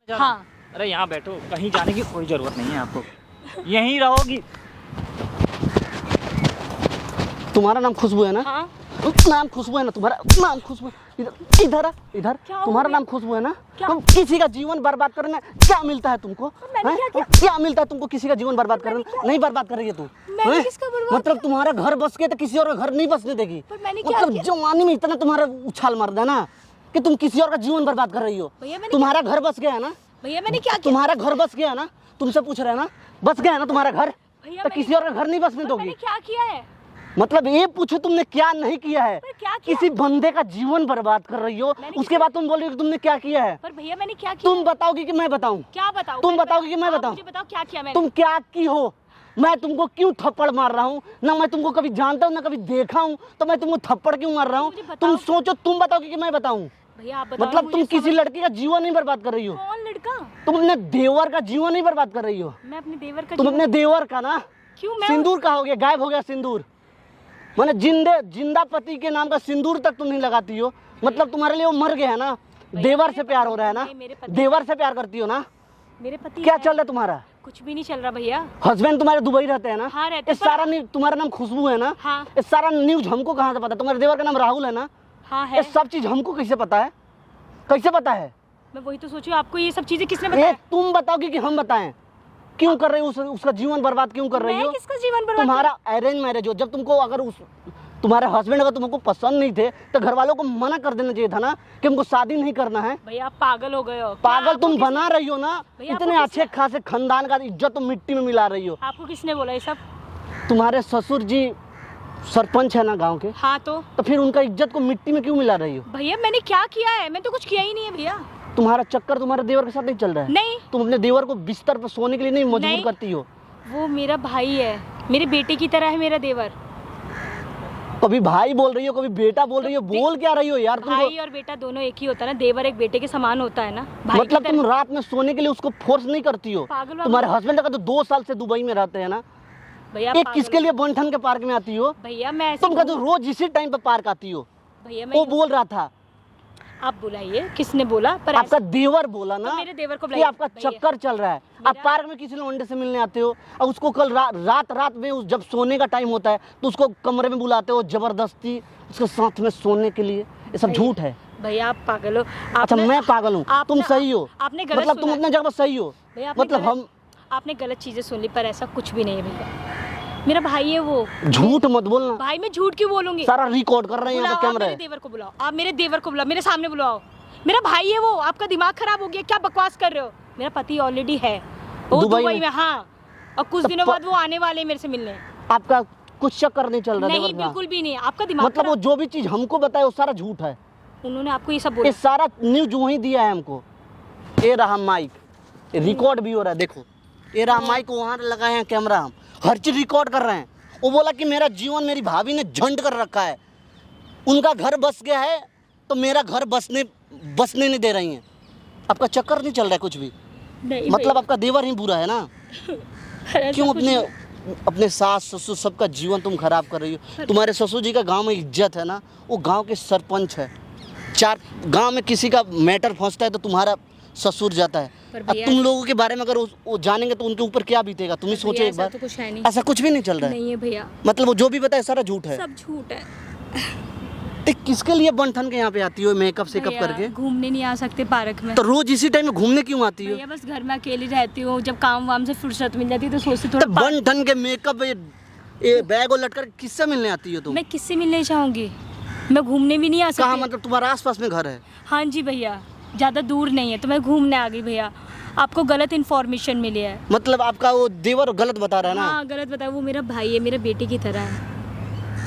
हाँ। अरे यहाँ बैठो, कहीं जाने की कोई जरूरत नहीं है आपको, यहीं रहोगी। तुम्हारा नाम खुशबू है ना? हाँ। नाम खुशबू है ना तुम्हारा? नाम खुशबू। इधर इधर इधर तुम्हारा नाम खुशबू है ना? तुम किसी का जीवन बर्बाद करने क्या मिलता है तुमको? क्या मिलता है तुमको किसी का जीवन बर्बाद करने? नहीं बर्बाद कर रही है तुम। मतलब तुम्हारा घर बस गया तो किसी और का घर नहीं बसने देगी। मतलब जवानी में इतना तुम्हारा उछाल मार देना कि तुम किसी और का जीवन बर्बाद कर रही हो। तुम्हारा घर बस गया है ना? भैया मैंने क्या किया? तुम्हारा घर बस गया है ना? तुमसे पूछ रहे हैं ना? बस गया है ना तुम्हारा घर? तो किसी और का घर नहीं बसने दोगी। क्या किया है? मतलब ये पूछो तुमने क्या नहीं किया है? क्या किसी बंदे का जीवन बर्बाद कर रही हो, उसके बाद तुम बोल रही हो कि तुमने क्या किया है। पर भैया मैंने क्या किया? तुम बताओगी कि मैं बताऊं? क्या बताऊं? तुम बताओगी कि मैं बताऊं? मुझे बताओ क्या किया मैंने? तुम क्या की हो? मैं तुमको क्यों थप्पड़ मार रहा हूँ? ना मैं तुमको कभी जानता हूँ ना कभी देखा हूँ, तो मैं तुमको थप्पड़ क्यों मार रहा हूँ? तुम सोचो, तुम बताओगी कि मैं बताऊं? भैया आप बताओ। मतलब तुम किसी लड़की का जीवन नहीं बर्बाद कर रही हो। कौन लड़का? तुम अपने देवर का जीवन नहीं बर्बाद कर रही हो। मैं अपने देवर का तुम अपने देवर का ना? क्यों? मैं सिंदूर का हो गया, गायब हो गया सिंदूर। मैंने जिंदा पति के नाम का सिंदूर तक तुम नहीं लगाती हो। मतलब तुम्हारे लिए वो मर गया है ना? देवर से प्यार हो रहा है ना? देवर से प्यार करती हो ना? मेरे पति क्या चल रहा है तुम्हारा? कुछ भी नहीं चल रहा भैया। हस्बैंड तुम्हारे दुबई रहते हैं ना? हाँ रहते। इस सारा न्यूज, तुम्हारा नाम खुशबू है ना? हाँ। इस सारा न्यूज हमको कहाँ से पता? तुम्हारे देवर का नाम राहुल है ना? हाँ है। ये सब चीज हमको कैसे पता है? कैसे पता है? मैं वही तो सोचू, आपको ये सब चीजें किसने बताया? तुम बताओगी कि हम बताएं? क्यों कर रही हो? उसका जीवन बर्बाद क्यों कर रही हो? किसका जीवन बर्बाद? तुम्हारा अरेंज मैरिज हो। जब तुमको अगर तुम्हारे हस्बैंड अगर तुमको पसंद नहीं थे तो घर वालों को मना कर देना चाहिए था ना कि हमको शादी नहीं करना है। भैया आप पागल हो गए हो। पागल तुम बना रही हो ना? इतने अच्छे खासे खानदान का इज्जत तुम मिट्टी में मिला रही हो। आपको किसने बोला ये सब? तुम्हारे ससुर जी सरपंच है ना गांव के? हाँ तो फिर उनका इज्जत को मिट्टी में क्यों मिला रही हो? भैया मैंने क्या किया है? मैं तो कुछ किया ही नहीं है भैया। तुम्हारा चक्कर तुम्हारे देवर के साथ नहीं चल रहा है? नहीं। तुम अपने देवर को बिस्तर पर सोने के लिए नहीं मजबूर करती हो? वो मेरा भाई है, मेरे बेटे की तरह है मेरा देवर। कभी भाई बोल रही हो, कभी बेटा बोल रही हो, बोल क्या रही हो यार? तुम भाई और बेटा दोनों एक ही होता है ना, देवर एक बेटे के समान होता है ना। मतलब तुम रात में सोने के लिए उसको फोर्स नहीं करती हो? तुम्हारे हस्बैंड का तो 2 साल से दुबई में रहते हैं ना भैया। एक किसके लिए बंठन के पार्क में आती हो भैया? मैं तुम का तो रोज इसी टाइम पे पार्क आती हो भैया। वो बोल रहा था। आप बुलाइए, किसने बोला? पर आपका देवर बोला ना? तो मेरे देवर को बुलाइए। आपका चक्कर चल रहा है। आप पार्क में किसी लौंडे से मिलने आते हो और उसको कल रात में जब सोने का टाइम होता है तो उसको कमरे में बुलाते हो जबरदस्ती उसके साथ में सोने के लिए। ये सब झूठ है भैया। आप पागल हो। अच्छा मैं पागल हूँ, तुम सही हो? आपने मतलब तुम अपने जगह सही हो? मतलब आपने गलत चीजें सुन ली, पर ऐसा कुछ भी नहीं है भैया। मेरा भाई है वो। झूठ मत बोलना भाई। मैं झूठ क्यों बोलूंगी? सारा रिकॉर्ड कर रहे हैं यहाँ पे कैमरा है। मेरे देवर को बुलाओ, आप मेरे देवर को बुलाओ, मेरे सामने बुलाओ। मेरा भाई है वो। आपका दिमाग खराब हो गया, क्या बकवास कर रहे हो? मेरा पति ऑलरेडी है वो दुबई में। हाँ, और कुछ दिनों बाद वो आने वाले मेरे से मिलने। आपका कुछ चक्कर नहीं चल रहा? नहीं बिल्कुल भी नहीं। आपका दिमाग मतलब वो जो भी चीज हमको बताया वो सारा झूठ है। उन्होंने आपको ये सब बोला? ये सारा न्यूज वही दिया है हमको। ये रहा माइक, रिकॉर्ड भी हो रहा है, देखो ये रहा माइक, वहाँ लगाए हैं कैमरा, हम हर चीज रिकॉर्ड कर रहे हैं। वो बोला कि मेरा जीवन मेरी भाभी ने झंड कर रखा है, उनका घर बस गया है तो मेरा घर बसने नहीं दे रही हैं। आपका चक्कर नहीं चल रहा है कुछ भी? नहीं मतलब आपका देवर ही बुरा है ना? क्यों अपने सास ससुर सबका जीवन तुम खराब कर रही हो? तुम्हारे ससुर जी का गांव में इज्जत है ना? वो गांव के सरपंच है। 4 गांव में किसी का मैटर फंसता है तो तुम्हारा ससुर जाता है। अब तुम लोगों के बारे में अगर वो जानेंगे तो उनके ऊपर क्या बीतेगा? तुम ही सोचो एक बार। तो कुछ है नहीं। ऐसा कुछ भी नहीं चल रहा है? नहीं है भैया। मतलब वो जो भी बताए सारा झूठ है? सब झूठ है। किसके लिए बंठन के यहाँ पे आती हो मेकअप सेकअप करके? घूमने नहीं आ सकते पार्क में? तो रोज इसी टाइम में घूमने क्यों आती हो? बस घर में अकेली रहती हूँ, जब काम वाम से फुर्सत मिल जाती है तो सोचती थोड़ा। तो बंठन के मेकअप ये बैग और लटकर किससे मिलने आती हो तुम? मैं किससे मिलने चाहूँगी? मैं घूमने भी नहीं आ सकती। कहाँ? मतलब तुम्हारा आसपास में घर है? हाँ जी भैया, ज़्यादा दूर नहीं है, तो मैं घूमने आ गई भैया। आपको गलत इन्फॉर्मेशन मिली है। मतलब आपका वो देवर गलत बता रहा है ना? हाँ गलत बता। वो मेरा भाई है, मेरा बेटे की तरह है।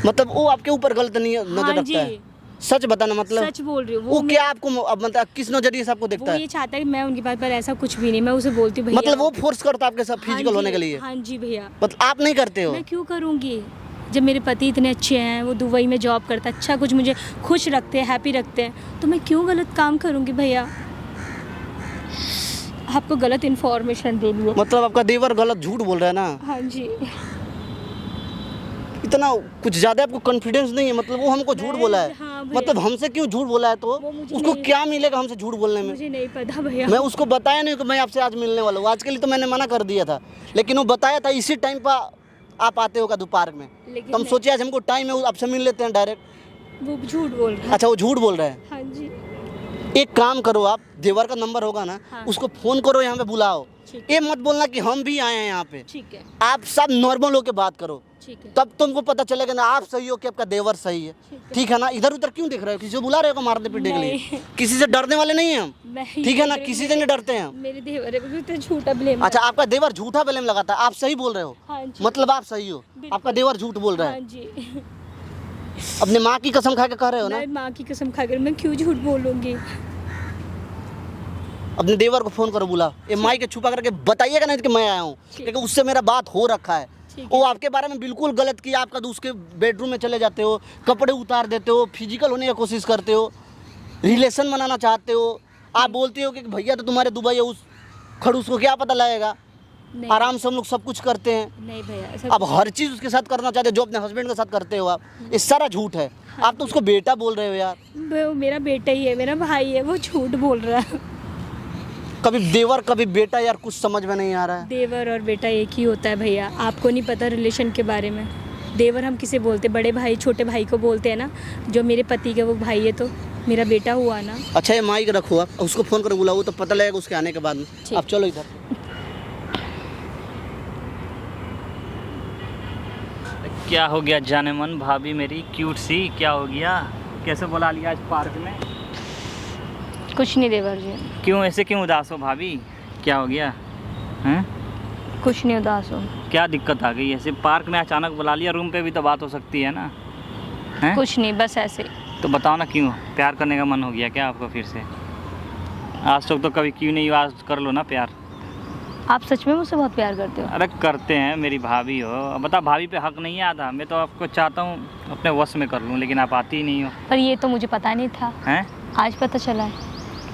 मतलब वो आपके ऊपर गलत नहीं नजर रखता है? सच बताना। मतलब सच बोल रही हूँ। वो क्या आपको मतलब किस नजरिए से आपको देखता है? वो ये चाहता है कि मैं उनके पास, पर ऐसा कुछ भी नहीं। मैं उसे बोलती हूँ भैया। मतलब वो फोर्स करता है आपके साथ फिजिकल होने के लिए? हाँ जी भैया। मतलब आप नहीं करते हो? मैं क्यों करूँगी? जब मेरे पति इतने अच्छे हैं, वो दुबई में जॉब करता है, अच्छा कुछ मुझे खुश रखते हैं, हैप्पी रखते हैं, तो मैं क्यों गलत काम करूँगी भैया? आपको गलत इन्फॉर्मेशन दे दी। मतलब आपका देवर गलत झूठ बोल रहा है ना? हाँ जी। इतना कुछ ज्यादा आपको कॉन्फिडेंस नहीं है? मतलब वो हमको झूठ बोला है? हाँ हाँ भैया। मतलब हमसे क्यों झूठ बोला है? तो वो मुझे उसको नहीं- क्या मिलेगा हमसे झूठ बोलने में? मुझे नहीं पता भैया। मैं उसको बताया नहीं कि मैं आपसे आज मिलने वाला हूँ। आज के लिए तो मैंने मना कर दिया था, लेकिन वो बताया था इसी टाइम पर आप आते हो कद्दू पार्क में। लेकिन तो हम सोचे आज हमको टाइम है, आपसे मिल लेते हैं डायरेक्ट। वो झूठ बोल रहा है। अच्छा, वो झूठ बोल रहा है। हाँ जी। एक काम करो, आप देवर का नंबर होगा ना, हाँ। उसको फ़ोन करो, यहाँ पे बुलाओ। ठीक ये मत बोलना कि हम भी आए हैं यहाँ पे। ठीक है। आप सब नॉर्मल होके बात करो, ठीक है। तब तुमको पता चलेगा ना आप सही हो कि आपका देवर सही है। ठीक है ना? इधर उधर क्यों देख रहे हो? किसी को बुला रहे हो मारने पीटने के लिए? नहीं। किसी से डरने वाले नहीं हैं हम, मैं ठीक है ना? किसी से नहीं डरते हैं हम। मेरे देवर है तो झूठा ब्लेम। अच्छा, आपका देवर झूठा ब्लेम लगाता है, आप सही बोल रहे हो? हाँ जी। मतलब आप सही हो, आपका देवर झूठ बोल रहा हाँ है। जी। अपने माँ की कसम खा के कह रहे हो ना? मैं माँ की कसम खाकर मैं क्यों झूठ बोलूंगी? अपने देवर को फोन करो, बुला। ये माई के छुपा करके बताइएगा नहीं कि मैं आया हूँ, लेकिन उससे मेरा बात हो रखा है। वो आपके बारे में बिल्कुल गलत किया। आपका उसके बेडरूम में चले जाते हो, कपड़े उतार देते हो, फिजिकल होने की कोशिश करते हो, रिलेशन बनाना चाहते हो। आप बोलते हो कि भैया तो तुम्हारे दुबई है, उस खड़ूस को क्या पता लगेगा? नहीं। आराम से हम लोग सब कुछ करते हैं। नहीं भैया, ऐसा अब हर चीज़ उसके साथ करना चाहते हो जो अपने हस्बैंड के साथ करते हो आप। ये सारा झूठ है। आप तो उसको बेटा बोल रहे हो यार। वो मेरा बेटा ही है, मेरा भाई है, वो झूठ बोल रहा है। कभी देवर कभी बेटा, यार कुछ समझ में नहीं आ रहा है। देवर और बेटा एक ही होता है भैया। आपको नहीं पता रिलेशन के बारे में। देवर हम किसे बोलते? बड़े भाई छोटे भाई को बोलते हैं ना। जो मेरे पति का वो भाई है तो मेरा बेटा हुआ ना। अच्छा, ये माइक रखो, आप उसको फ़ोन करो, बुलाओ, तो पता लगेगा उसके आने के बाद में। आप चलो इधर। क्या हो गया जाने मन भाभी मेरी क्यूट सी? क्या हो गया? कैसे बुला लिया आज पार्क में? कुछ नहीं देवर जी। क्यों ऐसे क्यों उदास हो भाभी? क्या हो गया हैं? कुछ नहीं उदास हो। क्या दिक्कत आ गई? ऐसे पार्क में अचानक बुला लिया, रूम पे भी तो बात हो सकती है ना? हैं? कुछ नहीं, बस ऐसे। तो बताओ ना, क्यों प्यार करने का मन हो गया क्या आपको फिर से? आज तक तो कभी क्यों नहीं, आज कर लो ना प्यार। आप सच में मुझसे बहुत प्यार करते हो? अरे करते हैं, मेरी भाभी हो। अब बता, भाभी पे हक नहीं आता? मैं तो आपको चाहता हूँ अपने वश में कर लूँ, लेकिन आप आती ही नहीं हो। पर ये तो मुझे पता नहीं था। हैं? आज पता चला है।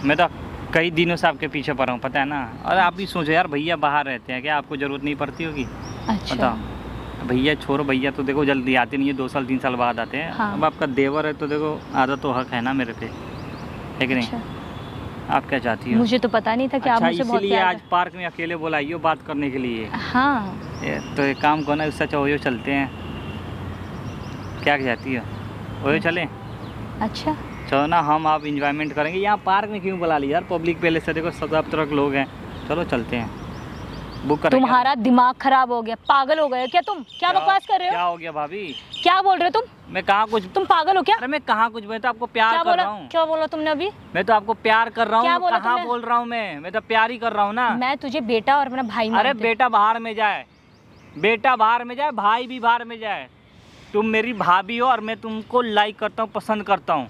मैं तो कई दिनों से आपके पीछे पड़ा हूँ, पता है ना? और आप भी सोचो यार, भैया बाहर रहते हैं, क्या आपको ज़रूरत नहीं पड़ती होगी? अच्छा। बताओ। भैया छोड़ो, भैया तो देखो जल्दी आते नहीं है, 2 साल 3 साल बाद आते हैं। हाँ। अब आपका देवर है तो देखो आधा तो हक है ना मेरे पे, है कि नहीं? अच्छा। आप क्या चाहती हो? मुझे तो पता नहीं था कि आप अच्छा, मुझसे बहुत इसीलिए प्यार आज पार्क में अकेले बुलाइयो बात करने के लिए। हाँ। तो एक काम करो ना, उससे ओयो चलते हैं। क्या चाहती हो? ओयो चलें? अच्छा। चलो ना, हम आप इंजॉयमेंट करेंगे। यहाँ पार्क में क्यों बुला लिया यार? पब्लिक प्लेस से देखो, सब तरह के लोग हैं। चलो चलते हैं, बुक करें। तुम्हारा दिमाग खराब हो गया, पागल हो गए हो क्या तुम? क्या बकवास कर रहे क्या हो? हो गया भाभी? क्या बोल रहे हो तुम? मैं कहाँ कुछ, तुम पागल हो क्या? अरे मैं कहाँ कुछ, मैं तो आपको प्यार क्या कर बोला? रहा हूँ। क्या बोला तुमने अभी? मैं तो आपको प्यार कर रहा क्या हूँ। बोला कहाँ तुमने? बोल रहा हूँ? मैं तो प्यार ही कर रहा हूँ ना। मैं तुझे बेटा और अपना भाई अरे मानती हूँ। बेटा बाहर में जाए, बेटा बाहर में जाए, भाई भी बाहर में जाए। तुम मेरी भाभी हो और मैं तुमको लाइक करता हूँ, पसंद करता हूँ,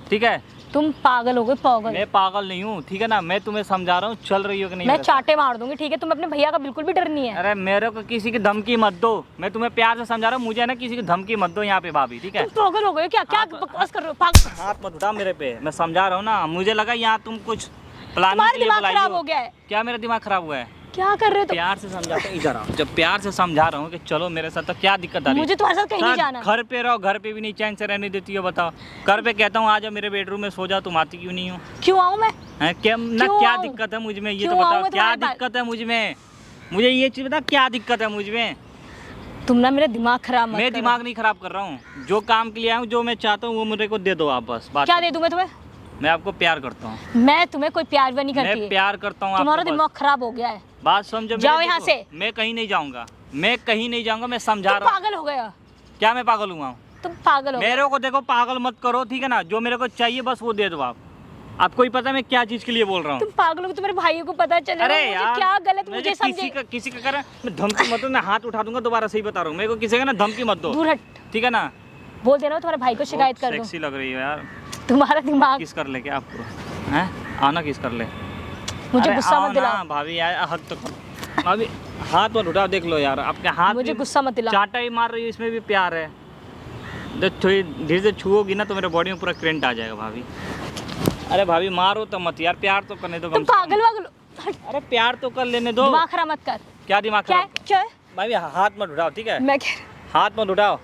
ठीक है? तुम पागल हो गए, पागल। मैं पागल नहीं हूँ, ठीक है ना? मैं तुम्हें समझा रहा हूँ, चल रही हो कि नहीं? मैं मेरे साथ? चाटे मार दूंगी, ठीक है? तुम अपने भैया का बिल्कुल भी डर नहीं है। अरे मेरे को किसी की धमकी मत दो, मैं तुम्हें प्यार से समझा रहा हूँ। मुझे ना किसी की धमकी मत दो यहाँ पे भाभी, ठीक है? तुम पागल हो गए क्या? क्या हाँ, बकवास कर रहे हो? पागल। हाथ मत उठा मेरे पे, मैं समझा रहा हूँ ना। मुझे लगा यहाँ तुम कुछ प्लानिंग तुम्हारा के लिए दिमाग बुलाई खराब हो। हो गया है। क्या मेरा दिमाग खराब हुआ है? क्या कर रहे हो तुम? प्यार से समझाता हूँ, इधर आओ। जब प्यार से समझा रहा हूँ कि चलो मेरे साथ, तो क्या दिक्कत आ रही है? मुझे तुम्हारे साथ कहीं नहीं जाना। घर पे रहो, घर पे भी नहीं चैन से रहने देती हो, बताओ। घर पे कहता हूँ आ जाओ मेरे बेडरूम में सो जाओ, तुम आती क्यों नहीं हो? क्यों आऊँ मैं? हैं? क्या ना, क्यों क्या आऊं? दिक्कत है मुझ में, ये क्यों तो आऊं बताओ। मैं क्या तुम्हारे पास? दिक्कत है मुझ में? मुझे ये चीज़ बता, क्या दिक्कत है मुझ में? तुम ना मेरा दिमाग खराब मत मैं करो। दिमाग नहीं खराब कर रहा हूँ। जो काम के लिए आया हूँ, जो मैं चाहता हूँ वो मुझे को दे दो आप, बस बात। क्या दे दूं मैं तुम्हें? मैं आपको प्यार करता हूँ। मैं तुम्हें कोई प्यार भी नहीं करती मैं है। प्यार करता हूँ तुम्हारा आपको, दिमाग बस। खराब हो गया है। बात समझो। जाओ मेरे यहाँ देखो, से। मैं कहीं नहीं जाऊँगा, मैं कहीं नहीं जाऊँगा, मैं समझा तुम रहा हूँ। पागल हो गए हो। क्या मैं पागल हुआ हूँ? तुम पागल हो गए। मेरे को देखो पागल मत करो, ठीक है ना? जो मेरे को चाहिए बस वो दे दो आप। आपको ही पता है मैं क्या चीज़ के लिए बोल रहा हूँ। तुम पागल हो गए, तुम्हारे भाइयों को पता चलेगा। अरे मुझे यार, क्या गलत मैं मुझे जो समझे। किसी का करे मैं धमकी मत दो, मैं हाथ उठा दूंगा दोबारा, सही बता रहा हूँ। मेरे को किसी का ना धमकी मत दो, दूर हट। ठीक है ना? बोल देना तुम्हारे भाई को शिकायत कर दूं। सेक्सी लग रही हो यार। तुम्हारा दिमाग। किस कर ले क्या आपको? हैं? आना किस कर ले? मुझे अरे गुस्सा आओ मत ना, दिलाओ। भाभी यार हक तो करो। भाभी हाथ मत उठाओ, देख लो यार आपके हाथ मुझे में गुस्सा मत दिलाओ। चाटा ही मार रही है, इसमें भी प्यार है। जब थोड़ी धीरे से छुओगी ना तो मेरे बॉडी में पूरा करंट आ जाएगा भाभी। अरे भाभी मारो तो मत यार, प्यार तो करने दो तुम कम से कम। पागल वागल हो। हट। अरे प्यार तो कर लेने दो। दिमाग खराब मत कर। क्या दिमाग क्या खराब? क्या है? भाभी हाथ मत उठाओ, ठीक है? मैं कह हाथ मत उठाओ।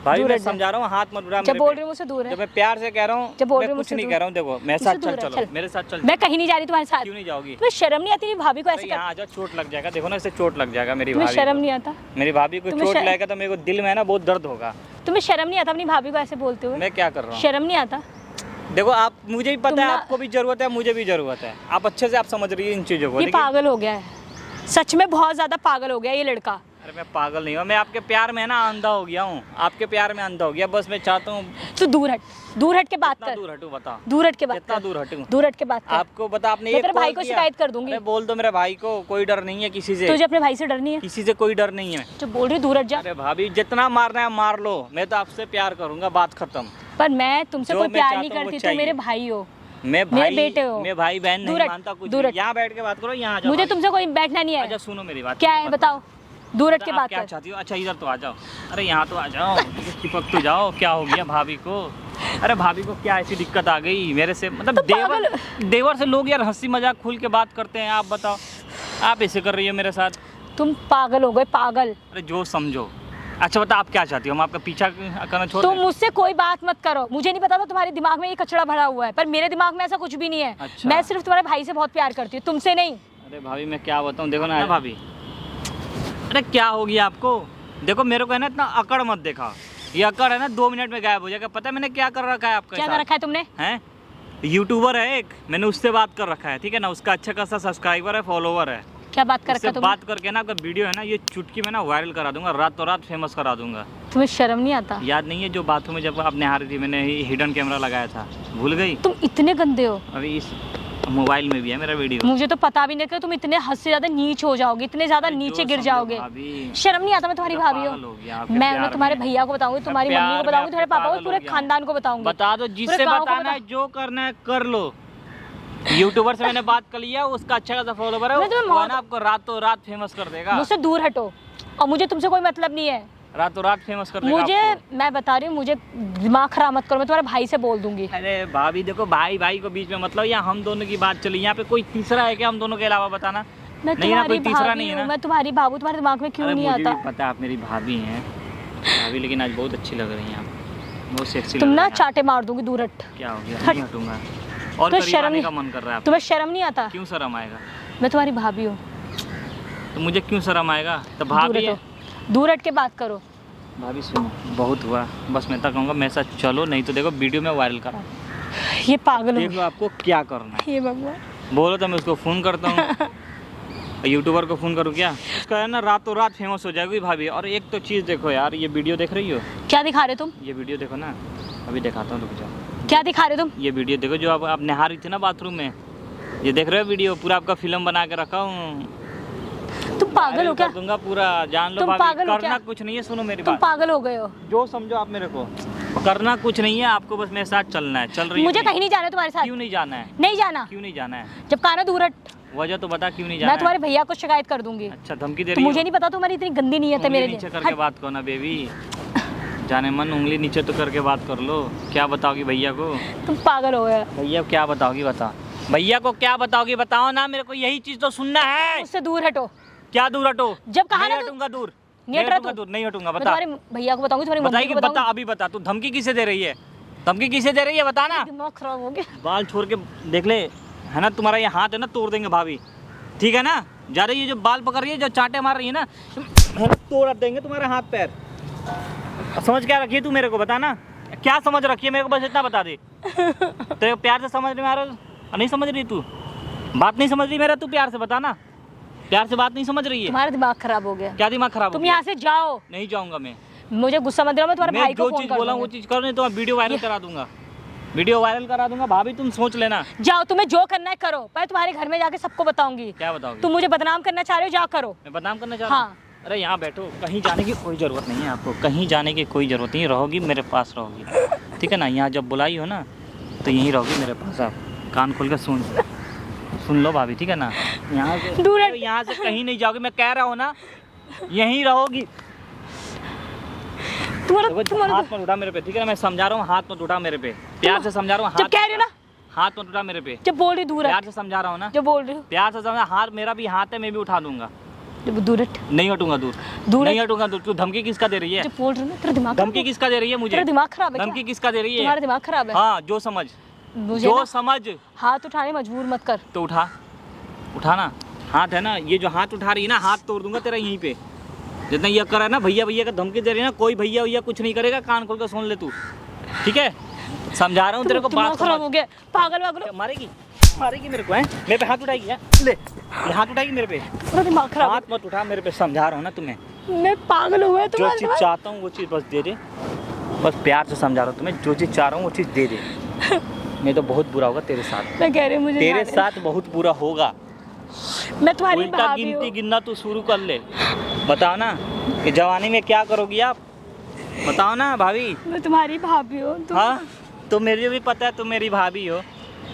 भाई दूर मैं हट जा। समझा रहा हूँ, हाथ मत उड़ा जब मेरे बोल पे। रही हूँ मुझसे दूर है, जब मैं प्यार से कह रहा हूँ, जब बोल मैं रही हूँ कुछ मुझसे नहीं दूर। कह रहा हूँ। देखो मेरे मुझसे साथ दूर चल, है, चलो चल। मेरे साथ चल। मैं कहीं नहीं जा रही तुम्हारे साथ। क्यों नहीं जाओगी? तुम्हें शर्म नहीं आती मेरी भाभी को ऐसे अरे कर? यहाँ आ जाओ, चोट लग जाएगा। देखो ना, इससे चोट लग जाएगा मेरी तुम्हें भाभी शर्म को। नहीं आता? मेरी भाभी को तुम्हें चोट शर्म- लगेगा तो मेरे को दिल में है ना बहुत दर्द होगा। तुम्हें शर्म नहीं आता अपनी भाभी को ऐसे बोलते हुए? मैं क्या कर रहा हूँ? शर्म नहीं आता? देखो आप, मुझे भी पता तुम है ना- आपको भी जरूरत है, मुझे भी जरूरत है। आप अच्छे से आप समझ रही है इन चीजों को। ये लेकिन पागल हो गया है, सच में बहुत ज्यादा पागल हो गया ये लड़का। अरे मैं पागल नहीं हूँ, मैं आपके प्यार में ना अंधा हो गया हूँ। आपके प्यार में अंधा हो गया। बस मैं चाहता हूँ तो दूर हट, दूर हट के बात कितना कर, दूर हटूँ बता। दूर हट के बात कितना कर, दूर हटूँ? दूर हट के बात कर। आपको बता, आपने मैं एक तेरे भाई कॉल को किया। शिकायत कर दूंगी। अरे बोल दो मेरे भाई को, कोई डर नहीं है किसी से। तुझे अपने भाई से डर नहीं है? किसी से कोई डर नहीं है। जो बोल रही दूर हट जा। अरे भाभी जितना मारना है मार लो, मैं तो आपसे प्यार करूंगा, बात खत्म। पर मैं तुमसे जो कोई मैं प्यार चाहता नहीं हूँ वो करती, तुम चाहिए। मेरे भाई हो, मैं मेरे भाई, बेटे हो। मैं भाई बहन नहीं दूर हट, मानता कुछ दूर नहीं। हट। यहाँ बैठ के बात करो, यहाँ आ जाओ। मुझे भाभी। तुमसे कोई बैठना नहीं अच्छा है। सुनो मेरी बात। क्या है बताओ, दूर हट के आप बात क्या कर। चाहती हो? अच्छा इधर तो आ जाओ। अरे यहाँ तो आ जाओ, चिपक तो जाओ। क्या हो गया भाभी को? अरे भाभी को क्या ऐसी दिक्कत आ गई मेरे से? मतलब तो देवर, देवर से लोग यार हंसी मजाक खुल के बात करते हैं। आप बताओ, आप ऐसे कर रही हो मेरे साथ? तुम पागल हो गए, पागल। अरे जो समझो। अच्छा बता, आप क्या चाहती हो? हम आपका पीछा करना छोड़ तुम दें? मुझसे कोई बात मत करो। मुझे नहीं पता था तुम्हारे दिमाग में ये कचड़ा भरा हुआ है, पर मेरे दिमाग में ऐसा कुछ भी नहीं है। अच्छा। मैं सिर्फ तुम्हारे भाई से बहुत प्यार करती हूँ, तुमसे नहीं। अरे भाभी मैं क्या बताऊँ, देखो ना भाभी। अरे क्या हो गया आपको? देखो मेरे को है ना इतना अकड़ मत देखा। ये अकड़ है ना 2 मिनट में गायब हो जाएगा। पता है मैंने क्या कर रखा है आपके क्या साथ? कर रखा है तुमने? हैं? यूट्यूबर है एक, मैंने उससे बात कर रखा है, ठीक है ना। उसका अच्छा खासा सब्सक्राइबर है, फॉलोवर है। क्या बात कर रखा उससे है तुमने? बात करके ना आपका वीडियो है ना, ये चुटकी में ना वायरल करा दूंगा, रातों रात फेमस करा दूंगा। तुम्हें शर्म नहीं आता? याद नहीं है जो बाथरूम में जब आप नहा रही थी, मैंने हिडन कैमरा लगाया था, भूल गई? तुम इतने गंदे हो। अभी इस मोबाइल में भी है मेरा वीडियो। मुझे तो पता भी नहीं था तुम इतने हद से ज्यादा नीच हो जाओगे, इतने ज्यादा अरे नीचे जो गिर समझो जाओगे। भाभी। शर्म नहीं आता? मैं तुम्हारी मैं भाभी पागल हो गया हूँ। आपके मैं प्यार तुम्हारे में। भैया को बताऊंगी, तुम्हारी प्यार मम्मी को में बताऊंगी, आपके तुम्हारे पापा को, पागल हो पूरे गया। खानदान को बताऊंगी। बता दो, जिससे पूरे गाँव को बताना है, जो करना है कर लो। यूट्यूबर से मैंने बात कर लिया, उसका अच्छा खासा फॉलोवर है, मैं तुम्हें वो है ना आपको रातों रात फेमस कर देगा। मुझसे दूर हटो, और मुझे तुमसे कोई मतलब नहीं है। रातों रात फेमस कर देगा मुझे, आपको। मैं बता रही हूँ, मुझे दिमाग खराब मत करो, मैं तुम्हारे भाई से बोल दूंगी। अरे भाभी देखो, भाई भाई को बीच में मतलब या हम दोनों की बात चली, यहाँ पे कोई तीसरा है क्या हम दोनों के अलावा? बताना। मैं नहीं ना, तुम्हारी कोई तीसरा भाभी नहीं है हूँ, ना? मैं तुम्हारी भाभी, तुम्हारे दिमाग में क्यों अरे नहीं मुझे आता? भी पता है आप मेरी भाभी हैं भाभी, लेकिन आज बहुत अच्छी लग रही हैं आप, बहुत सेक्सी लग तुम रही ना हैं आप। चाटे मार दूंगी, दूर हट। क्या हो गया? हट। नहीं हटूंगा। और तुम्हें करीब शर्म आने नहीं- का मन कर रहा है आपको? तुम्हें शर्म नहीं आता? क्यों शर्म आएगा? मैं तुम्हारी भाभी हूँ, तो मुझे क्यों शर्म आएगा? तो दूर भाभी है। हटो, दूर हट के बात करो। भाभी सुनो, बहुत हुआ, बस मैं तो कहूँगा मेरे साथ चलो, नहीं तो देखो वीडियो में वायरल करा। ये पागल हो देख लो आपको क्या करना है। ये भगवान। बोलो तो मैं उसको फ़ोन करता हूँ। यूट्यूबर को फ़ोन करूँ क्या? उसका है ना रातों रात फेमस हो जाएगी भाभी। और एक तो चीज़ देखो यार, ये वीडियो देख रही हो? क्या दिखा रहे तुम? ये वीडियो देखो ना, अभी दिखाता हूँ, रुक जाओ। क्या दिखा रहे तुम? ये वीडियो देखो जो आप नहा रही थी ना बाथरूम में, ये देख रहे हो वीडियो? पूरा आपका फिल्म बना के रखा हूँ, तुम पागल हो वायरल क्या? कर दूंगा पूरा, जान लो तुम भाभी। पागल हो करना क्या? कुछ नहीं है, सुनो मेरी तुम बात, पागल हो गए हो। जो समझो आप मेरे को। करना कुछ नहीं है आपको, बस मेरे साथ चलना है। चल रही है मुझे अपनी? कहीं नहीं जाना है तुम्हारे साथ। क्यों नहीं जाना है? नहीं जाना। क्यों नहीं जाना है? जब कहा ना दूर हट, वजह तो बता, क्यों नहीं जाना मैं तुम्हारे है? भैया को शिकायत कर दूंगी। अच्छा धमकी दे तो रही मुझे हो? नहीं पता तुम्हारी इतनी गंदी नीयत है उंगली मेरे नीचे लिए। करके हट। बात करो ना बेबी, जाने मन उंगली नीचे तो करके बात कर लो। क्या बताओगी भैया को? तुम पागल हो गए। भैया को क्या बताओगी? बता भैया को क्या बताओगी? बताओ ना, मेरे को यही चीज तो सुनना है। मुझसे दूर हटो। क्या दूर हटो? जब कहा नहीं ना हटूंगा दूर, नहीं नहीं हट रहा हटूंगा तू? दूर, नहीं हटूंगा। मैं बता, तुम्हारे भैया को बताऊंगी, तुम्हारी मम्मी बताइए, को बता बताऊंगी। अभी बता। तू धमकी किसे दे रही है? धमकी किसे दे रही है? बता ना। दिमाग खराब हो गया। बाल छोड़ के देख ले, है ना? तुम्हारा ये हाथ है ना, तोड़ देंगे भाभी, ठीक है ना? जा रही है जो बाल पकड़ रही है, जो चाटे मार रही है ना, है ना, तोड़ देंगे तुम्हारे हाथ पैर। समझ क्या रखी है तू? मेरे को बता ना, क्या समझ रखी है मेरे को, बस इतना बता दे। तेरे प्यार से समझ में आ रहा है? नहीं समझ रही तू? बात नहीं समझ रही मेरा? तू प्यार से बता ना, प्यार से बात नहीं समझ रही है? तुम्हारा दिमाग खराब हो गया। क्या दिमाग खराब हो तुम गया? यहाँ से जाओ। नहीं जाऊंगा मैं। मुझे गुस्सा मत दिलाओ, मैं तुम्हारे मैं भाई को जो फोन चीज कर बोला वो दूंगी। चीज करो, नहीं तो मैं वीडियो वायरल करा दूंगा। वीडियो वायरल करा दूंगा भाभी, तुम सोच लेना। जाओ, तुम्हें जो करना है करो, पर तुम्हारे घर में जाके सबको बताऊंगी। क्या बताओगी? तुम मुझे बदनाम करना चाह रहे हो, जा करो। मैं बदनाम करना चाह रहा हूँ? हाँ। अरे यहाँ बैठो, कहीं जाने की कोई ज़रूरत नहीं है आपको, कहीं जाने की कोई ज़रूरत नहीं, रहोगी मेरे पास रहोगी, ठीक है ना? यहाँ जब बुलाई हो ना तो यहीं रहोगी मेरे पास। आप कान खोल कर सुन लो भाभी, ठीक है ना? यहाँ से दूर अरे यहाँ से कहीं नहीं जाओगी, मैं कह रहा हूँ ना, यहीं रहोगी। तुम्हारा हाथ मत उठा मेरे पे, ठीक है ना? मैं समझा रहा हूँ, हाथ मत उठा मेरे पे, प्यार से समझा रहा हूँ। जब कह रही हो ना, हाथ मत उठा मेरे पे, जब बोल रही दूर प्यार हट, से समझा रहा हूँ ना, जब बोल रही हो। प्यार से समझा। हाथ मेरा भी हाथ है, मैं भी उठा दूंगा। दूर हट। नहीं हटूंगा दूर, दूर नहीं हटूंगा दूर। तू धमकी किसका दे रही है? जो बोल रही हूँ ना, तेरा दिमाग धमकी किसका दे रही है मुझे? तेरा दिमाग खराब है धमकी क्या? किसका दे रही है? तुम्हारा दिमाग खराब है। हाँ, जो समझ, मुझे जो ना समझ। हाथ उठाने मजबूर मत कर। तो उठा, उठाना हाथ है ना, ये जो हाथ उठा रही है ना, हाथ तोड़ दूंगा तेरा यहीं पे। जितना ये कर रहा है ना, भैया भैया का धमकी दे रही है ना, कोई भैया भैया कुछ नहीं करेगा, कान खोल कर सुन ले तू, ठीक है? समझा रहा हूँ तेरे को, दिमाग बात खराब हो समझ। गया, पागल वागल। मारेगी, मारेगी मेरे को, है? मेरे पे हाथ उठाएगी, है? ले, ये हाथ उठाएगी मेरे पे। तेरा दिमाग खराब हाथ मत उठा मेरे पे, समझा रहा हूँ ना तुम्हें। है। मैं पागल हुआ है जो तुम्हारे चीज़ दिमाग। चाहता हूँ वो चीज़ बस दे दे, बस प्यार से समझा रहा हूँ तुम्हें। जो चीज़ चाह रहा हूँ वो चीज़ दे दे, नहीं तो बहुत बुरा होगा तेरे साथ। मैं कह रही हूँ मुझे तेरे जाने साथ बहुत बुरा होगा। दे। मैं तुम्हारी उल्टा भाभी गिनती हूँ। गिनना तू शुरू कर ले। बताओ ना कि जवानी में क्या करोगी आप, बताओ ना भाभी। मैं तुम्हारी भाभी हूँ। तुम हाँ, तो मुझे भी पता है तुम मेरी भाभी हो,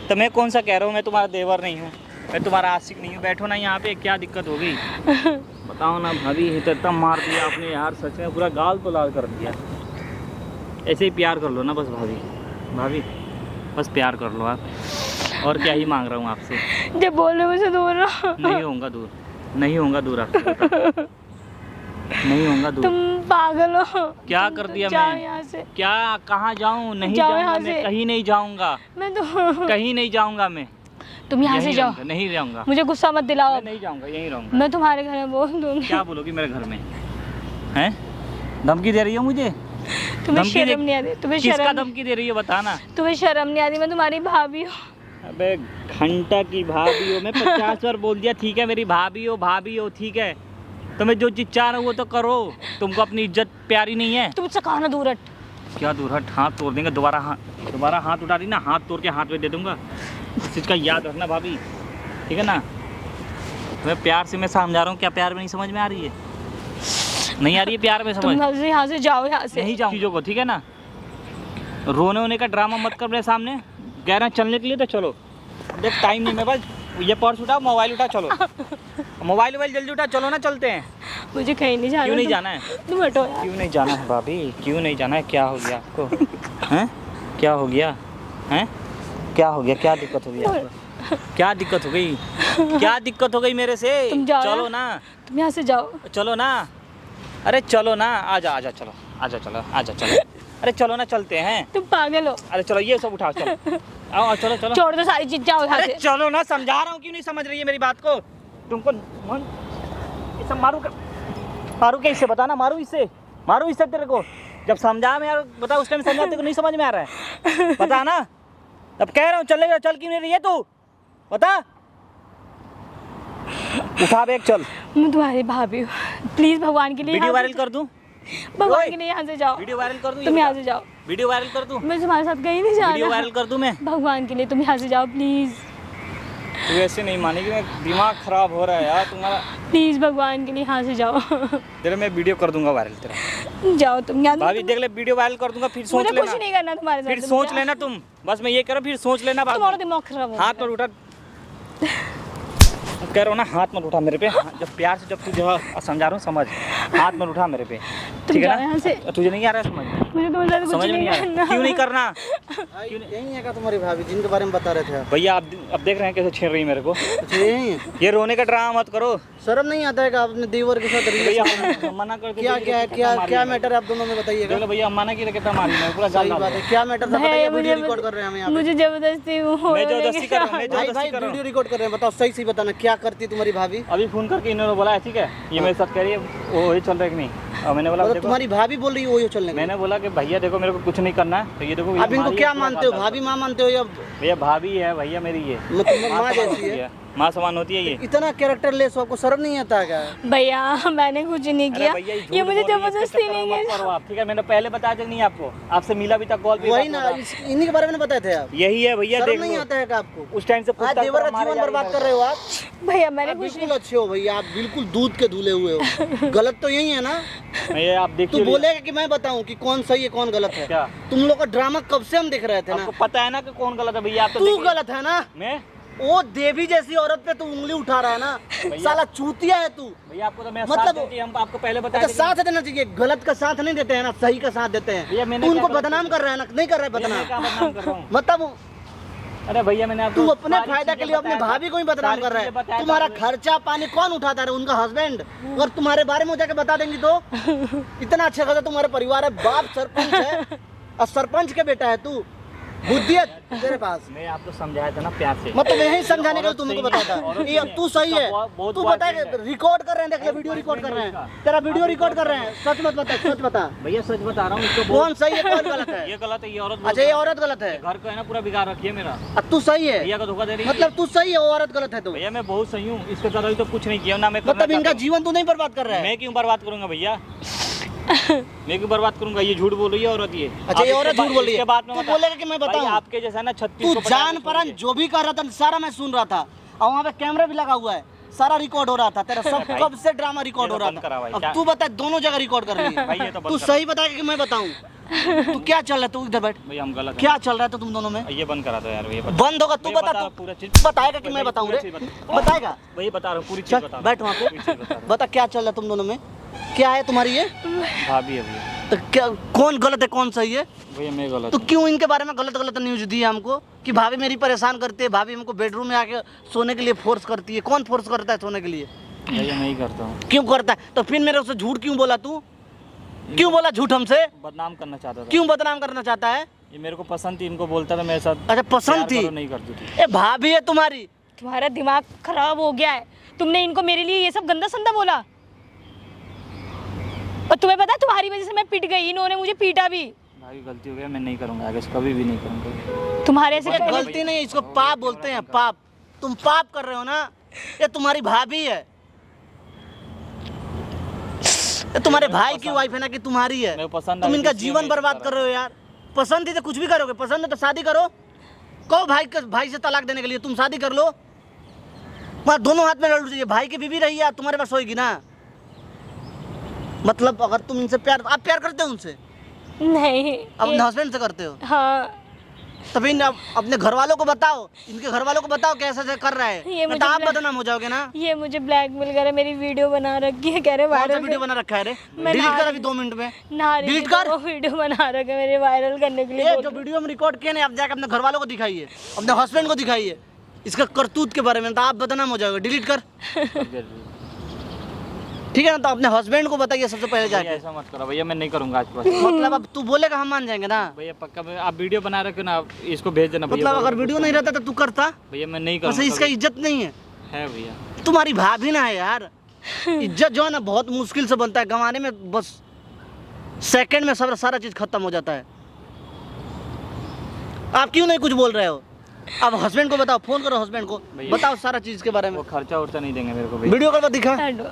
तो मैं कौन सा कह रहा हूँ, मैं तुम्हारा देवर नहीं हूँ, मैं तुम्हारा आशिक नहीं हूँ। बैठो ना यहाँ पे, क्या दिक्कत हो गई बताओ ना भाभी। इतना मार दिया आपने यार, सच में पूरा गाल तो लाल कर दिया। ऐसे ही प्यार कर लो ना बस भाभी, भाभी बस प्यार कर लो आप, और क्या ही मांग रहा हूँ आपसे। जब बोल रहे मुझे दूर रहो। नहीं होऊंगा दूर, नहीं होऊंगा दूर आपसे, नहीं होऊंगा दूर। तुम पागल हो। क्या तुम कर तो दिया जाओ मैं? यहाँ से। क्या, कहाँ जाऊँ? नहीं जाओ जाऊँगा यहाँ मैं, से। कहीं नहीं जाऊँगा, मैं तो कहीं नहीं जाऊँगा मैं। तुम यहाँ से यहीं जाओ, रहूंगा, नहीं रहूँगा, मुझे गुस्सा मत दिलाओ। मैं नहीं जाऊँगा, यहीं रहूँगा। मैं तुम्हारे घर में बोल दूंगी। क्या बोलोगी मेरे घर में, हैं? धमकी दे रही हो मुझे? तुम्हें धमकी दे- शर्म नहीं आती? तुम्हें किसका शर्म, धमकी दे रही हो बताना। तुम्हें शर्म नहीं आती? मैं तुम्हारी भाभी हूँ। अबे घंटा की भाभी हो, मैं 50 बार बोल दिया ठीक है, मेरी भाभी हो, भाभी हो, ठीक है। तो मैं जो चीज़ चाह रहा हूँ वो तो करो। तुमको अपनी इज्जत प्यारी नहीं है? तुमसे कहा ना दूर हट। क्या दूर हट, हाथ तोड़ देंगे। दोबारा हाथ उठा रही ना, हाथ तोड़ के हाथ में दे दूंगा। इस चीज़ का याद रखना भाभी, ठीक है ना? तुम्हें प्यार से मैं समझा रहा हूँ, क्या प्यार में नहीं समझ में आ रही है? नहीं आ रही है प्यार में समझ? तुम यहाँ से जाओ, यहाँ से। नहीं जाऊँ चीज़ों को, ठीक है ना? रोने होने का ड्रामा मत कर मेरे सामने। कह रहा चलने के लिए तो चलो, देख टाइम नहीं, मैं बस ये पर्स उठा, मोबाइल उठा, चलो मोबाइल जल्दी उठा, चलो ना चलते हैं। मुझे कहीं नहीं जाना। क्यों नहीं जाना है? तुम हटो यार। क्यों नहीं जाना है भाभी, क्यों नहीं जाना है? क्या हो गया आपको, हैं? क्या हो गया, हैं? क्या हो गया, क्या दिक्कत हो गई आपको? क्या दिक्कत हो गई, क्या दिक्कत हो गई मेरे से? तुम जाओ चलो ना, तुम यहाँ से जाओ। चलो ना, अरे चलो ना, आजा आजा, चलो आजा, चलो आजा, चलो, अरे चलो ना, चलते हैं। तुम पागल हो। अरे चलो ये सब उठाओ, चलो आओ, चलो चलो। छोड़ दो सारी चीज, जाओ यहाँ अरे से। चलो ना, समझा रहा हूँ, क्यों नहीं समझ रही है मेरी बात को? तुमको ये सब मारू क्या इससे, बता ना, मारू इससे तेरे को? जब समझा मैं यार, बता उस टाइम समझा, तेरे को नहीं समझ में आ रहा है? बता ना, अब कह रहा हूँ चलेगा, चल क्यों नहीं रही है तू, बता। उठा बैग, चल। मैं तुम्हारी भाभी हूँ, प्लीज भगवान के लिए वीडियो यहाँ वायरल से- कर दूं? भगवान ओए, के लिए यहाँ से जाओ। वीडियो वायरल कर दूं? तुम यहाँ से जाओ। वीडियो वायरल कर दूं? मैं तुम्हारे साथ कहीं नहीं जाना। वीडियो वायरल कर दूं मैं? भगवान के लिए तुम यहाँ से जाओ प्लीज, तू ऐसे नहीं मानेगी, मैं दिमाग खराब हो रहा है यार तुम्हारा। प्लीज भगवान के लिए यहाँ से जाओ। तेरे मैं वीडियो कर दूंगा वायरल तेरा। जाओ तुम यहाँ। भाभी देख ले, वीडियो वायरल कर दूंगा, फिर सोच मुझे कुछ लेना, नहीं करना तुम्हारे साथ। फिर तुम सोच जाओ। लेना तुम, बस मैं ये कह रहा हूँ, फिर सोच लेना बात। तुम्हारा दिमाग खराब हो हाथ गया। मत उठा, कह रहा हूँ ना, हाथ मत उठा मेरे पे। जब प्यार से, जब तुझे समझा रहा हूँ समझ, हाथ मत उठा मेरे पे, तुम ठीक है जाओ ना? यहाँ से। तुझे नहीं आ रहा है समझ? मुझे तुम्हारे साथ कुछ समझ में नहीं नहीं आ रहा? करना। क्यों नहीं करना? यही है क्या तुम्हारी भाभी जिनके बारे में बता रहे थे आप? भैया आप अब देख रहे हैं कैसे छेड़ रही है मेरे को। अच्छा यही है? ये रोने का ड्रामा मत करो शर्म नहीं आता है कि आपने देवर के साथ भैया। रिलेशन? हम मना करते क्या क्या क्या क्या मैटर है आप दोनों में बताइएगा। बोलो भैया, हम मना किया कितना मारी मैं पूरा सही गाल बात डाल है, क्या मैटर था भाई, बताइए। मुझे- वीडियो रिकॉर्ड कर रहे हैं हम यहाँ पे। मुझे जबरदस्ती हो मैं जबरदस्ती कर रहा हूँ, मैं भाई जबरदस्ती कर रहा वीडियो हूँ। रिकॉर्ड कर रहे हैं, बताओ सही सही बताना क्या करती है तुम्हारी भाभी? अभी फोन करके इन्होंने बोला है, ठीक है, ये मेरे साथ कह रही है वो ही चल रहा है कि नहीं। और मैंने बोला मतलब देखो, तुम्हारी भाभी बोल रही है वही चलने का? मैंने बोला कि भैया देखो मेरे को कुछ नहीं करना है, तो ये देखो आप इनको क्या मानते हो, भाभी माँ मानते हो या भैया? भाभी है भैया मेरी, ये मतलब माँ समान जैसी होती है? माँ समान होती है ये। इतना कैरेक्टर लेस हो, आपको शर्म नहीं आता है क्या? भैया मैंने कुछ नहीं अरे किया, भैया, ये झूठ मुझे बोल रही है, इसके जबरदस्ती चक्कर में नहीं मत है। पड़ो आप, ठीक है? मैंने पहले बताया था नहीं आपको, आपसे मिला भी था, कॉल पे वही बात ना, हुआ था। इन्हीं के बारे में बताए थे आप? यही है भैया, शर्म देख नहीं लो। आता है क्या आपको? उस टाइम से आज पूछताछ देवर करो, का मारे जीवन जा रही बर्बाद है। कर रहे हो आप। भैया मैंने आप कुछ बिल्कुल अच्छे हो भैया, आप बिल्कुल दूध के धुले हुए हो। गलत तो यही है ना? ये आप तू देखिए, बोलेगा कि मैं बताऊं कि कौन सही है कौन गलत है? क्या तुम लोग का ड्रामा कब से हम देख रहे थे ना? आपको पता है ना कि कौन गलत है भैया? आप तो तू देखिए। गलत है ना? मैं वो देवी जैसी औरत पे तू उंगली उठा रहा है ना? साला चूतिया है तू। भैया आपको तो मैं मतलब- साथ देती, हम आपको पहले बताया अच्छा साथ देना चाहिए, गलत का साथ नहीं देते हैं ना, सही का साथ देते भैया, हैं। मैंने तू क्या उनको गलत बदनाम कर रहा है ना? नहीं कर रहा है मैं क्या बदनाम? बदनाम कर रहा हूँ? मतलब अरे भैया मैंने आपको तू अपने सारी फायदा चीजें के लिए अपने बताया भाभी था। को ही बदनाम सारी कर रहा चीजें है। बताया तुम्हारा था। खर्चा पानी कौन उठाता है? उनका हस्बैंड। और तुम्हारे बारे में जाके बता देंगी तो इतना अच्छा खासा तुम्हारा परिवार है, बाप सरपंच है और सरपंच के बेटा है तू, बुद्धि है तेरे पास। मैं आपको समझाया था ना प्यार से। मतलब यही समझाने के लिए औरत तुमको सही बताया है, था औरत ये सही है। तू सही है। उसका बहुत तू बॉयफ्रेंड बता, है। रिकॉर्ड कर रहे हैं, देख ले वीडियो रिकॉर्ड कर रहे हैं, तेरा वीडियो रिकॉर्ड कर रहे हैं। सच मत बता, सच बता, भैया सच बता रहा हूँ, इसको कौन सही है कौन गलत है? ये गलत है, ये औरत अच्छा ये औरत गलत है घर को है ना पूरा बिगाड़ रखी है मेरा। और तू सही है, भैया का धोखा दे रही है। मतलब तू सही है, वो औरत गलत है। तू भैया मैं बहुत सही हूँ, इसके तरह तो कुछ नहीं किया ना मैं करना मतलब इनका चाहता हूँ। जीवन तू नहीं बर्बाद कर रहा है। मैं क्यों बर्बाद करूंगा भैया? मैं क्यों बर्बाद करूंगा? ये झूठ बोल रही है औरत ये। अच्छा ये औरत झूठ बोल रही है। इसके बाद में तू बता- बोलेगा कि मैं भाई, बताऊं? आपके जैसा ना 36 तू को पता जान नहीं परन छोड़ जो भी कर रहा था सारा मैं सुन रहा था, और वहाँ पे कैमरा भी लगा हुआ है, सारा रिकॉर्ड हो रहा था तेरा। सब भाई, कब से ड्रामा रिकॉर्ड ये हो तो रहा बंद करा भाई, था। अब क्या- तू बता, दोनों जगह रिकॉर्ड कर रही भाई, ये है। तो बंद तू करा। सही बताएगा कि मैं बताऊं? तू क्या चल रहा है? तू इधर बैठ। भैया हम गलत क्या चल रहा है तो तुम दोनों में? हैं। ये बंद करा दो यार भैया। बंद होगा तू भैया बता, बता तू पूरा चीज बताएगा कि मैं भैया, बताऊं पूरा रे? चीज बता। बताएगा? भैया बता रहा हूँ, पूरी चीज चल बता रहा हूँ। बैठ वहाँ पूरी चीज बता पे, रहा हूँ। बता क्या चल रहा है तुम दोनों में? क्या है तुम्हारी ये? भाभी है भैया। तो क्या, कौन गलत है कौन सही है? भैया मैं गलत तो हूँ। क्यों इनके बारे में गलत गलत न्यूज दी है हमको कि भाभी मेरी परेशान करती है, भाभी हमको बेडरूम में आके सोने के लिए फोर्स करती है? कौन फोर्स करता है सोने के लिए? भैया मैं ही करता हूँ। क्यों करता है? तो फिर मेरे उससे झूठ क्यों बोला तू? क्यों बोला झूठ हमसे? बदनाम करना चाहता था। क्यों बदनाम करना चाहता है? ये मेरे को पसंद थी, इनको बोलता था मेरे साथ अच्छा पसंद प्यार थी? करो, नहीं करती थी। ए भाभी है तुम्हारी। तुम्हारा दिमाग खराब हो गया है। तुमने इनको मेरे लिए ये सब गंदा संदा बोला, और तुम्हें पता है तुम्हारी वजह से मैं पिट गई, इन्होंने मुझे पीटा भी। भाई गलती हो गया, मैं नहीं करूँगा आगे से, कभी भी नहीं करूँगा। तुम्हारे से ये पहले गलती नहीं है, इसको पाप बोलते हैं, पाप। तुम पाप कर रहे हो ना, ये तुम्हारी भाभी है, ये तुम्हारे भाई की वाइफ है ना कि तुम्हारी है। मेरे को पसंद तुम आई इनका थी, इसलिए जीवन मैं बर्बाद कर कर रहे हो यार। पसंद थी तो कुछ भी करोगे, पसंद है तो शादी करो। कहो भाई से तलाक देने के लिए, तुम शादी कर लो। वहाँ दोनों हाथ में लड़ू चाहिए, भाई की बीवी रही है तुम्हारे पास होगी ना। मतलब अगर तुम इनसे प्यार, आप प्यार करते हो उनसे? नहीं अपने हस्बैंड से करते हो? हाँ तभी अपने घर वालों को बताओ, इनके घर वालों को बताओ कैसे ऐसे कर रहा ये है, मुझे तो आप ब्लैक- बदनाम हो जाओगे ना। ये मुझे ब्लैकमेल कर रहे, मेरी वीडियो बना रखी है, कह रहे कौन सा वायरल वीडियो बना रखा है रे? मैं डिलीट नहा कर रही- अभी 2 मिनट में। नहा रही डिलीट थी तो कर। वो वीडियो बना रखे मेरे वायरल करने के लिए ये बोल जो रहे। वीडियो में रिकॉर्ड किए ना, आप जाकर अपने घर वालों को दिखाइए, अपने हस्बैंड को दिखाइए इसका करतूत के बारे में, तो आप बदनाम हो जाओगे। डिलीट कर, ठीक है ना? तो अपने हस्बैंड को बताइए सबसे पहले भैया जाके। ऐसा मत करो भैया, मैं नहीं करूँगा आज के बाद। मतलब अब तू बोलेगा हम मान जाएंगे ना? भैया पक्का आप वीडियो बना रखे ना, आप इसको भेज देना भैया। मतलब अगर वीडियो नहीं रहता तो तू करता? भैया मैं नहीं वैसे करूँगा इसका कभी। इज्जत नहीं है। है भैया। तुम्हारी भाभी ना है यार, इज्जत जो है ना बहुत मुश्किल से बनता है, गंवाने में बस सेकंड में सब सारा चीज खत्म हो जाता है। आप क्यों नहीं कुछ बोल रहे हो? अब हस्बैंड को बताओ, फोन करो हस्बैंड को, भैया। बताओ सारा चीज के बारे में। वो खर्चा उर्चा नहीं देंगे मेरे को भैया। वीडियो कॉल पर दिखा, हटो।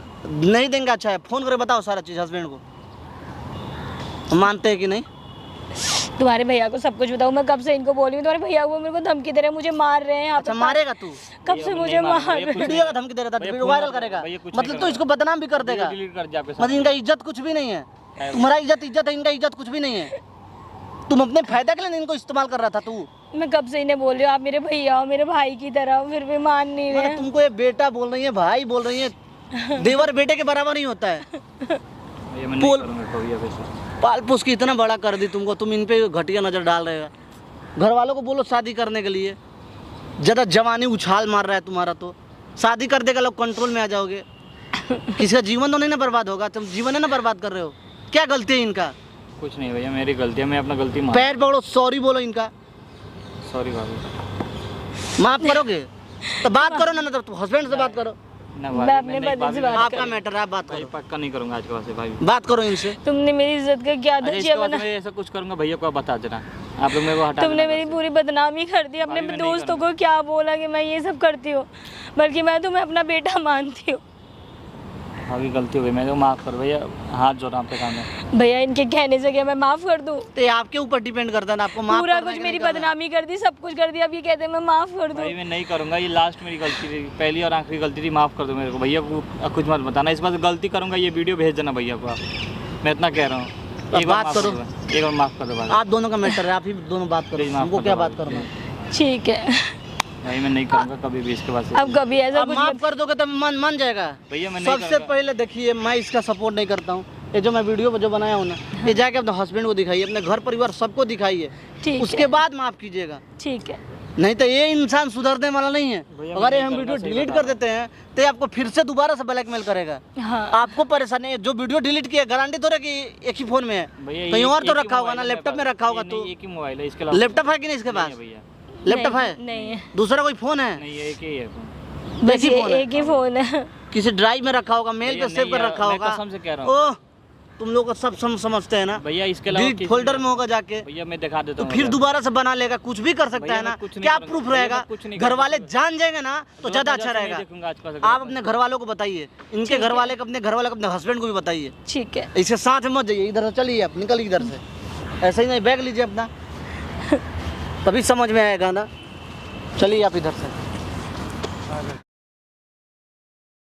नहीं देंगे? अच्छा है, फोन करके बताओ सारा चीज हस्बैंड को। मानते हैं कि नहीं? तुम्हारे भैया को सब कुछ बताऊँ? मैं कब से इनको बोली हूँ, तुम्हारे भैया वो मेरे को धमकी दे रहे हैं, मुझे मार रहे हैं यहाँ पे। अच्छा मारेगा तू? कब भैया, से मैं मुझे नहीं मारूंगा, मार भैया, रहे कुछ हैं? वीडियो का धमकी दे रहा था, भैया, वीडियो फोन वायरल कर- करेगा, भैया, कुछ मतलब नहीं तो इसको बदनाम भी कर देगा। डिलीट कर जा पे मतलब इनका इज्जत कुछ भी नहीं है, तुम्हारा इज्जत है, इनका इज्जत कुछ भी नहीं है। तुम अपने फायदा के लिए इनको इस्तेमाल कर रहा था तू। मैं कब से इन्हें बोल रही हूँ आप मेरे भैया हो, मेरे भाई की तरह हो, फिर भी मान नहीं रहे मतलब हैं। तुमको ये बेटा बोल रही है, भाई बोल रही है, देवर बेटे के बराबर नहीं होता है। भैया मैं नहीं बोल- करूँगा कभी अब ऐसा। पाल पोस के इतना बड़ा कर दी तुमको, तुम इन पे घटिया नजर डाल रहे हो। घर वालों को बोलो शादी करने के लिए, ज़्यादा जवानी उछाल मार रहा है तुम्हारा, तो शादी कर देगा लोग, कंट्रोल में आ जाओगे। किसी का जीवन तो नहीं ना बर्बाद होगा, तुम जीवन है ना बर्बाद कर रहे हो। क्या गलती है इनका? कुछ नहीं भैया, मेरी गलती है, मैं अपना गलती मान। पैर पकड़ो, सॉरी बोलो इनका। सॉरी भाभी। माफ करोगे तो बात करो ना, तो हस्बैंड से बात करो। ना मैं भाभी, अपने नहीं, बदन भाभी, से मैं बात आपका मैटर है, आप बात भाई करो, पक्का नहीं करूँगा आज के बाद से भाई। बात करो इनसे। तुमने मेरी इज्जत का क्या अच्छा, धजिया इसके बाद बना, मैं ऐसा कुछ करूँगा भैया को आप बता देना, आप लोग मेरे को हटा तुमने देना मेरी बस। पूरी बदनामी कर दी। अपने भाभी, मैं नहीं दोस्तों को क्या बोला कि मैं ये सब करती हूँ, बल्कि मैं तुम्हें अपना बेटा मानती हूँ। भाभी गलती हो गई, मैं तो माफ़ कर भैया, हाथ जोड़ा आप पे काम है। भैया इनके कहने से क्या मैं माफ कर दूँ? तो ये आपके ऊपर डिपेंड करता है ना, आपको माफ पूरा करना है कुछ कि मेरी नहीं करना है। बदनामी कर दी, सब कुछ कर दिया, अब ये कहते हैं मैं माफ कर दूँ। भाई मैं नहीं करूँगा, ये लास्ट मेरी गलती थी, पहली और आखिरी गलती थी, माफ़ कर दो मेरे को भैया को, कुछ मत बताना। इस बार गलती करूँगा, ये वीडियो भेज देना भैया को आप, मैं इतना कह रहा हूँ। एक बार बात माफ करो। कर दो, एक बार माफ़ कर दो भाई। आप दोनों का मैटर है, आप ही दोनों बात करो, प्लीज माफ हमको कर क्या दो बात भाई, करना है। ठीक है, भाई मैं नहीं करूँगा कभी भी इसके बाद से। अब कभी ऐसा अब कुछ माफ मत। कर दोगे तो मान जाएगा। भैया मैं नहीं सबसे करूँगा। पहले देखिए, मैं इसका सपोर्ट नहीं करता हूँ। ये जो मैं वीडियो जो बनाया हूँ ना, ये जाके अपने हस्बैंड को दिखाइए, अपने घर परिवार सबको दिखाइए, ठीक उसके है, बाद माफ कीजिएगा। ठीक है। नहीं तो ये इंसान सुधरने वाला नहीं है। भैया, अगर ये मैं हम नहीं वीडियो करूँगा, सही डिलीट बता कर देते हैं तो ये आपको फिर से दोबारा से ब्लैकमेल करेगा। हाँ आपको परेशानी है। जो वीडियो डिलीट किया गारंटी तो कि एक ही फोन में है, भैया कहीं ये और तो एक ही रखा होगा मोबाइल ना, है लैपटॉप में मेरे रखा पास। होगा। ये तो नहीं, एक ही मोबाइल है, इसके अलावा लैपटॉप है कि नहीं इसके नहीं पास? है भैया, लैपटॉप है, नहीं है, दूसरा कोई फोन है? नहीं है, एक ही है। बस एक ही ये फोन है। एक ही फोन है। किसी ड्राइव में रखा होगा, मेल भैया पे सेव नहीं कर है, रखा मैं होगा। कसम से कह रहा हूँ। ओह, तुम लोग को सब समझते हैं ना। भैया इसके अलावा डिलीट किसी फोल्डर ने- में होगा जाके, भैया मैं दिखा देता तो हूँ। फिर भैया। दोबारा से बना लेगा, कुछ भी कर सकता भैया, है ना। मैं कुछ नहीं क्या करूँगा। प्रूफ भैया, रहेगा? मैं कुछ नहीं घर कर वाले सकता। जान जाएंगे ना तो ज्यादा गलत अच्छा वजह से नहीं रहेगा। देखूंगा आजकल से, आप गलत अपने घर वालों को बताइए, इनके घर वाले को, अपने हस्बैंड को भी बताइए। ठीक है, इसके साथ मत जाइए, इधर से चलिए, आप निकलिए इधर से। ऐसे ही नहीं, बैग लीजिए अपना, तभी समझ में आएगा ना। चलिए आप इधर से।